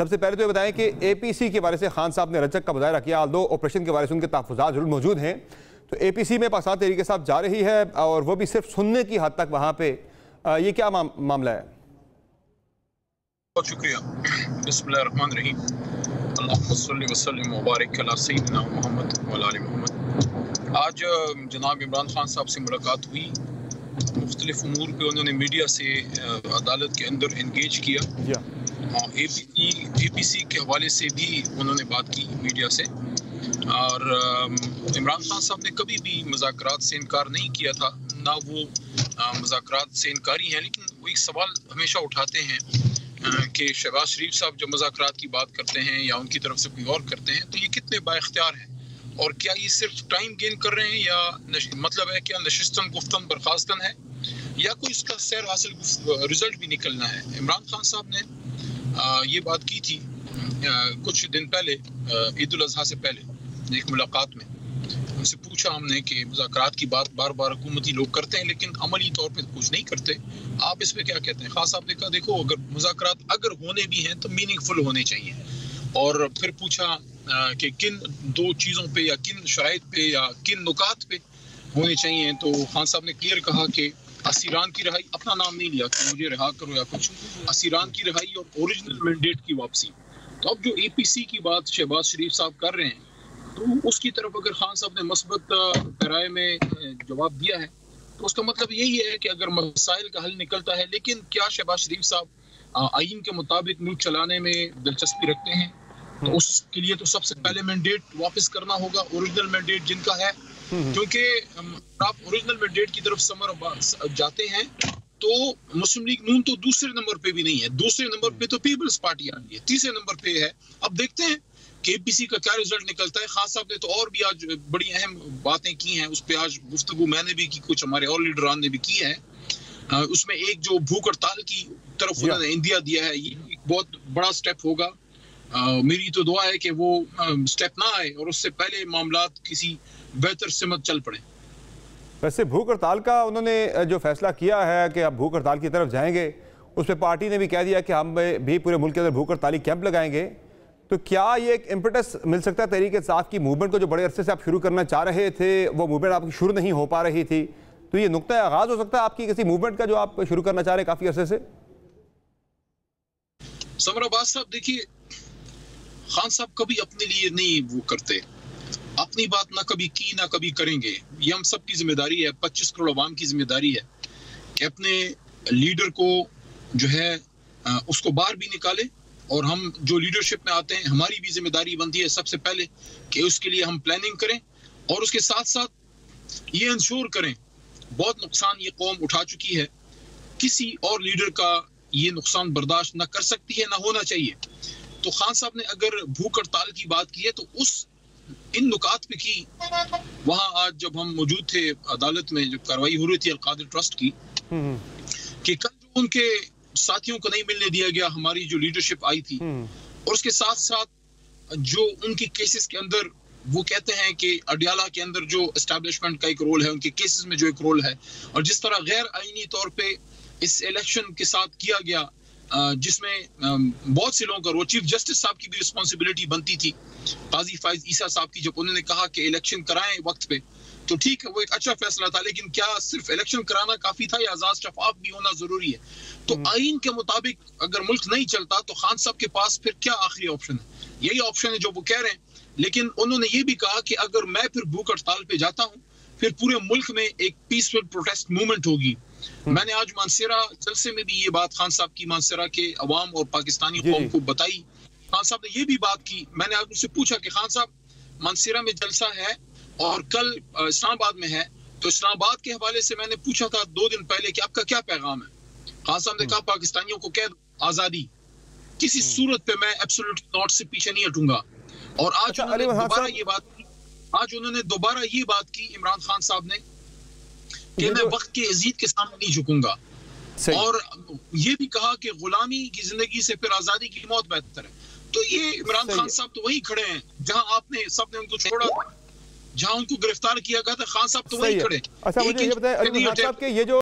सबसे पहले तो ये बताएं कि एपीसी के बारे से खान साहब ने रचक का मुजाहरा किया, दो ऑपरेशन के बारे से उनके तहफ़्फ़ुज़ात जरूर मौजूद हैं। तो एपीसी में पाकिस्तान तहरीक साहब जा रही है और वो भी सिर्फ सुनने की हद तक वहाँ पे, ये क्या मामला है? बहुत शुक्रिया। बिस्मिल्लाहिर्रहमानिर्रहीम। अल्लाहुम्मा सल्लि व सल्लिम व बारिक अला सय्यिदिना मुहम्मद व अला आलि मुहम्मद। आज जनाब इमरान खान साहब से मुलाकात हुई। मुख्तलिफ उमूर पे उन्होंने मीडिया से अदालत के अंदर इंगेज किया। एपीसी के हवाले से भी उन्होंने बात की मीडिया से। और इमरान खान साहब ने कभी भी मुज़ाकरात से इनकार नहीं किया था, ना वो मुज़ाकरात से इनकारी हैं। लेकिन वो एक सवाल हमेशा उठाते हैं कि शहबाज शरीफ साहब जब मुज़ाकरात की बात करते हैं या उनकी तरफ से कोई और करते हैं तो ये कितने बाइख्तियार हैं, और क्या ये सिर्फ टाइम गेन कर रहे हैं, या मतलब है क्या नशिस्तन गुफ्तन बर्खास्तन है, या कोई इसका सैर हासिल रिजल्ट भी निकलना है। इमरान खान साहब ने ये बात की थी कुछ दिन पहले, ईद उल अज़हा से पहले एक मुलाकात में। उनसे पूछा हमने कि मुज़ाकरात की बात बार बार हुकूमती लोग करते हैं लेकिन अमली तौर पे कुछ नहीं करते, आप इस पे क्या कहते हैं? खान साहब ने कहा देखो, अगर मुज़ाकरात अगर होने भी हैं तो मीनिंगफुल होने चाहिए। और फिर पूछा कि किन दो चीज़ों पे या किन शराइत पे या किन नुकात पे होने चाहिए, तो खान साहब ने क्लियर कहा कि असीरान की रिहाई, अपना नाम नहीं लिया कि मुझे रिहा करो या कुछ, असीरान की रिहाई और ओरिजिनल मैंडेट की वापसी। तो अब जो एपीसी की बात शहबाज शरीफ साहब कर रहे हैं, तो उसकी तरफ अगर खान साहब ने मस्बत पैराए में जवाब दिया है तो उसका मतलब यही है कि अगर मसाइल का हल निकलता है, लेकिन क्या शहबाज शरीफ साहब आईन के मुताबिक मुल्क चलाने में दिलचस्पी रखते हैं? तो उसके लिए तो सबसे पहले मैंडेट वापस करना होगा, ओरिजिनल मैंडेट जिनका है। क्योंकि आप ओरिजिनल मैंडेट की तरफ समर जाते हैं तो मुस्लिम लीग नून तो दूसरे नंबर पे भी नहीं है, दूसरे नंबर पे तो पीपल्स पार्टी आ रही है, तीसरे नंबर पे है। अब देखते हैं कि एपीसी का क्या रिजल्ट निकलता है। खान साहब ने तो और भी आज बड़ी अहम बातें की हैं, उस पर आज गुफ्तगू मैंने भी की, कुछ हमारे और लीडरान ने भी की है। उसमें एक जो भूख हड़ताल की तरफ उन्होंने इंदिया दिया है, ये एक बहुत बड़ा स्टेप होगा। मेरी तो दुआ है कि वो स्टेप ना आए और उससे पहले मामलात किसी बेहतर सिमत चल पड़े। वैसे भूख हड़ताल का उन्होंने जो फैसला किया है कि आप भूख हड़ताल की तरफ जाएंगे, उस पर पार्टी ने भी कह दिया कि हम भी पूरे मुल्क के अंदर भूख हड़ताली कैंप लगाएंगे। तो क्या ये एक इम्पेटस मिल सकता है तहरीक इंसाफ की मूवमेंट को, जो बड़े अरसे से आप शुरू करना चाह रहे थे, वो मूवमेंट आपकी शुरू नहीं हो पा रही थी, तो ये नुक्ता आगाज हो सकता है आपकी किसी मूवमेंट का जो आप शुरू करना चाह रहे हैं काफी अरसे से? समर अब्बास साहब, देखिए, खान साहब कभी अपने लिए नहीं वो करते, अपनी बात ना कभी की ना कभी करेंगे। ये हम सब की जिम्मेदारी है, 25 करोड़ अवाम की जिम्मेदारी है कि अपने लीडर को जो है उसको बाहर भी निकाले, और हम जो लीडरशिप में आते हैं हमारी भी जिम्मेदारी बनती है सबसे पहले कि उसके लिए हम प्लानिंग करें, और उसके साथ साथ ये इंश्योर करें। बहुत नुकसान ये कौम उठा चुकी है, किसी और लीडर का ये नुकसान बर्दाश्त ना कर सकती है, ना होना चाहिए। तो खान साहब ने अगर भूख हड़ताल की बात की है तो इन नुकात पे की। वहां आज जब हम मौजूद थे अदालत में, जब कार्रवाई हो रही थी अल-कादिर ट्रस्ट की, कि कल जो उनके साथियों को नहीं मिलने दिया गया, हमारी जो लीडरशिप आई थी, और उसके साथ साथ जो उनके केसेस के अंदर वो कहते हैं कि अडियाला के अंदर जो एस्टैब्लिशमेंट का एक रोल है, उनके केसेस में जो एक रोल है, और जिस तरह गैर आईनी तौर पे इस इलेक्शन के साथ किया गया, जिसमें बहुत से लोगों का रोल, चीफ जस्टिस साहब की भी रिस्पॉन्सिबिलिटी बनती थी, काजी फाइज ईसा साहब की, जब उन्होंने कहा कि इलेक्शन कराएं वक्त पे, तो ठीक है वो एक अच्छा फैसला था, लेकिन क्या सिर्फ इलेक्शन कराना काफी था या आजाद शफाफ भी होना जरूरी है? तो आईन के मुताबिक अगर मुल्क नहीं चलता तो खान साहब के पास फिर क्या आखिरी ऑप्शन है? यही ऑप्शन है जो वो कह रहे हैं। लेकिन उन्होंने ये भी कहा कि अगर मैं फिर भूख हड़ताल पे जाता हूँ, फिर पूरे मुल्क में एक पीसफुल प्रोटेस्ट मूवमेंट होगी। मैंने आज मानसेरा जलसे में भी ये बात खान साहब की मानसेरा के अवाम और पाकिस्तानी कौम को बताई। खान साहब ने ये भी बात की। मैंने आज उनसे पूछा कि खान साहब, मानसेरा में जलसा है और कल इस्लामाबाद में है, तो इस्लामाबाद के हवाले से मैंने पूछा था 2 दिन पहले कि आपका क्या पैगाम है? खान साहब ने कहा पाकिस्तानियों को कह दो आजादी, किसी सूरत पे मैं एब्सोल्यूट नॉट से पीछे नहीं हटूंगा। और आज उन्होंने दोबारा ये बात की, आज उन्होंने दोबारा ये बात की इमरान खान साहब ने कि मैं वक्त के अजीज के सामने नहीं झुकूंगा, और ये भी कहा कि गुलामी की जिंदगी से फिर आजादी की मौत बेहतर है। तो ये इमरान खान साहब तो वही खड़े हैं जहां आपने सबने उनको छोड़ा, जहां उनको गिरफ्तार किया गया था, खान साहब तो वही खड़े। अच्छा, मुझे ये बताएं अली साहब के ये जो